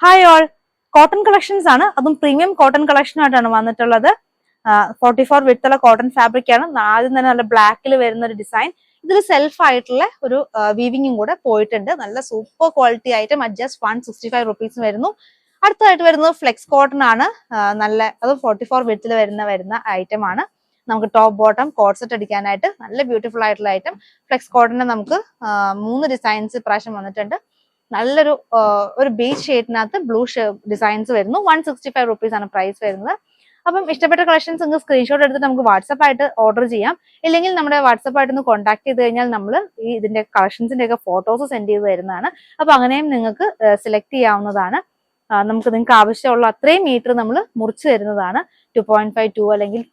Hi all, cotton collections ആണ്. അതും premium cotton കളക്ഷനായിട്ടാണ് വന്നിട്ടുള്ളത്. 44 വിട്ടുള്ള കോട്ടൺ ഫാബ്രിക് ആണ്. ആദ്യം തന്നെ നല്ല ബ്ലാക്കിൽ വരുന്ന ഒരു ഡിസൈൻ. ഇതിൽ സെൽഫ് ആയിട്ടുള്ള ഒരു വീവിങ്ങും കൂടെ പോയിട്ടുണ്ട്. നല്ല super quality item. Just 165 rupees വരുന്നു. അടുത്തതായിട്ട് വരുന്നത് ഫ്ലെക്സ് കോട്ടൺ ആണ്. നല്ല അത് 44 വിട്ടിൽ വരുന്ന ഐറ്റം ആണ്. നമുക്ക് ടോപ്പ് ബോട്ടം കോഡ് സെറ്റ് അടിക്കാനായിട്ട് നല്ല ബ്യൂട്ടിഫുൾ ആയിട്ടുള്ള ഐറ്റം. ഫ്ലെക്സ് കോട്ടണിന് നമുക്ക് 3 ഡിസൈൻസ് ഇപ്രാവശ്യം വന്നിട്ടുണ്ട്. നല്ലൊരു ഒരു ബേസ് ഷെയ്ഡിനകത്ത് ബ്ലൂ ഡിസൈൻസ് വരുന്നു. 165 റുപ്പീസ് ആണ് പ്രൈസ് വരുന്നത്. അപ്പം ഇഷ്ടപ്പെട്ട കളക്ഷൻസ് നിങ്ങൾക്ക് സ്ക്രീൻഷോട്ട് എടുത്തിട്ട് നമുക്ക് വാട്സപ്പ് ആയിട്ട് ഓർഡർ ചെയ്യാം. ഇല്ലെങ്കിൽ നമ്മുടെ വാട്സപ്പ് ആയിട്ട് ഒന്ന് കോൺടാക്ട് ചെയ്ത് കഴിഞ്ഞാൽ നമ്മൾ ഇതിന്റെ കളക്ഷൻസിന്റെ ഒക്കെ ഫോട്ടോസ് സെൻഡ് ചെയ്ത് തരുന്നതാണ്. അപ്പൊ അങ്ങനെയും നിങ്ങൾക്ക് സെലക്ട് ചെയ്യാവുന്നതാണ്. നിങ്ങൾക്ക് ആവശ്യമുള്ള അത്രയും മീറ്റർ നമ്മൾ മുറിച്ച് തരുന്നതാണ്. 2.5 2 അല്ലെങ്കിൽ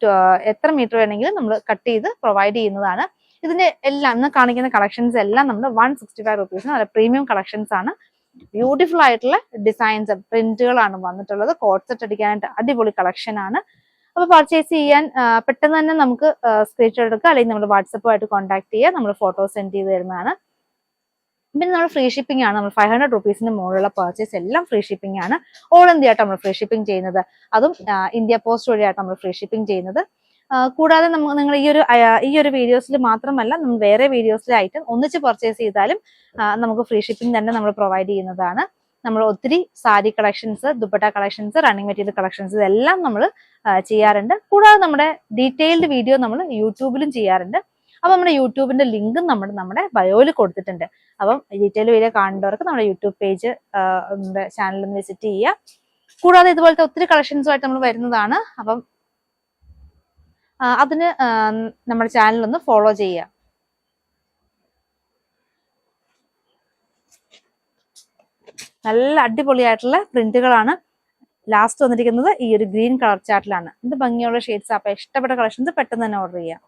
എത്ര മീറ്റർ വേണമെങ്കിലും നമ്മൾ കട്ട് ചെയ്ത് പ്രൊവൈഡ് ചെയ്യുന്നതാണ്. ഇതിന്റെ എല്ലാം ഇന്ന് കാണിക്കുന്ന കളക്ഷൻസ് എല്ലാം നമ്മൾ 165 റുപ്പീസിന് നല്ല പ്രീമിയം കളക്ഷൻസ് ആണ്. ബ്യൂട്ടിഫുൾ ആയിട്ടുള്ള ഡിസൈൻസ് പ്രിന്റുകളാണ് വന്നിട്ടുള്ളത്. കോഡ് സെറ്റ് അടിക്കാനായിട്ട് അടിപൊളി കളക്ഷൻ ആണ്. അപ്പൊ പർച്ചേസ് ചെയ്യാൻ പെട്ടെന്ന് തന്നെ നമുക്ക് സ്ക്രീൻഷോട്ട് എടുക്കുക, അല്ലെങ്കിൽ നമ്മൾ വാട്സപ്പുമായിട്ട് കോൺടാക്ട് ചെയ്യുക. നമ്മൾ ഫോട്ടോസ് സെൻഡ് ചെയ്ത് തരുന്നതാണ്. പിന്നെ നമ്മൾ ഫ്രീ ഷിപ്പിംഗ് ആണ്. നമ്മൾ 500 റുപ്പീസിന് മുകളിലുള്ള പർച്ചേസ് എല്ലാം ഫ്രീ ഷിപ്പിംഗ് ആണ്. ഓൾ ഇന്ത്യ ആയിട്ട് നമ്മൾ ഫ്രീ ഷിപ്പിംഗ് ചെയ്യുന്നത്. അതും ഇന്ത്യ പോസ്റ്റ് വഴിയായിട്ട് നമ്മൾ ഫ്രീ ഷിപ്പിംഗ് ചെയ്യുന്നത്. കൂടാതെ നിങ്ങൾ ഈ ഒരു വീഡിയോസിൽ മാത്രമല്ല, നമ്മൾ വേറെ വീഡിയോസിലായിട്ട് ഒന്നിച്ച് പർച്ചേസ് ചെയ്താലും നമുക്ക് ഫ്രീ ഷിപ്പിംഗ് തന്നെ നമ്മൾ പ്രൊവൈഡ് ചെയ്യുന്നതാണ്. നമ്മൾ ഒത്തിരി sari collections, dupatta collections, running material collections ഇതെല്ലാം നമ്മൾ ചെയ്യാറുണ്ട്. കൂടാതെ നമ്മുടെ ഡീറ്റെയിൽഡ് വീഡിയോ നമ്മൾ യൂട്യൂബിലും ചെയ്യാറുണ്ട്. അപ്പൊ നമ്മുടെ യൂട്യൂബിന്റെ ലിങ്കും നമ്മുടെ ബയോയിൽ കൊടുത്തിട്ടുണ്ട്. അപ്പം ഡീറ്റെയിൽ വീഡിയോ കാണേണ്ടവർക്ക് നമ്മുടെ യൂട്യൂബ് പേജ് നമ്മുടെ ചാനലിൽ ഒന്ന് വിസിറ്റ് ചെയ്യുക. കൂടാതെ ഇതുപോലത്തെ ഒത്തിരി കളക്ഷൻസുമായിട്ട് നമ്മൾ വരുന്നതാണ്. അപ്പം അതിന് നമ്മുടെ ചാനലൊന്ന് ഫോളോ ചെയ്യുക. നല്ല അടിപൊളിയായിട്ടുള്ള പ്രിന്റുകളാണ്. ലാസ്റ്റ് വന്നിരിക്കുന്നത് ഈ ഒരു ഗ്രീൻ കളർ ചാർട്ടിലാണ്. ഇത് ഭംഗിയുള്ള ഷെയ്ഡ്സ്. അപ്പൊ ഇഷ്ടപ്പെട്ട കളക്ഷൻസ് പെട്ടെന്ന് തന്നെ ഓർഡർ ചെയ്യാം.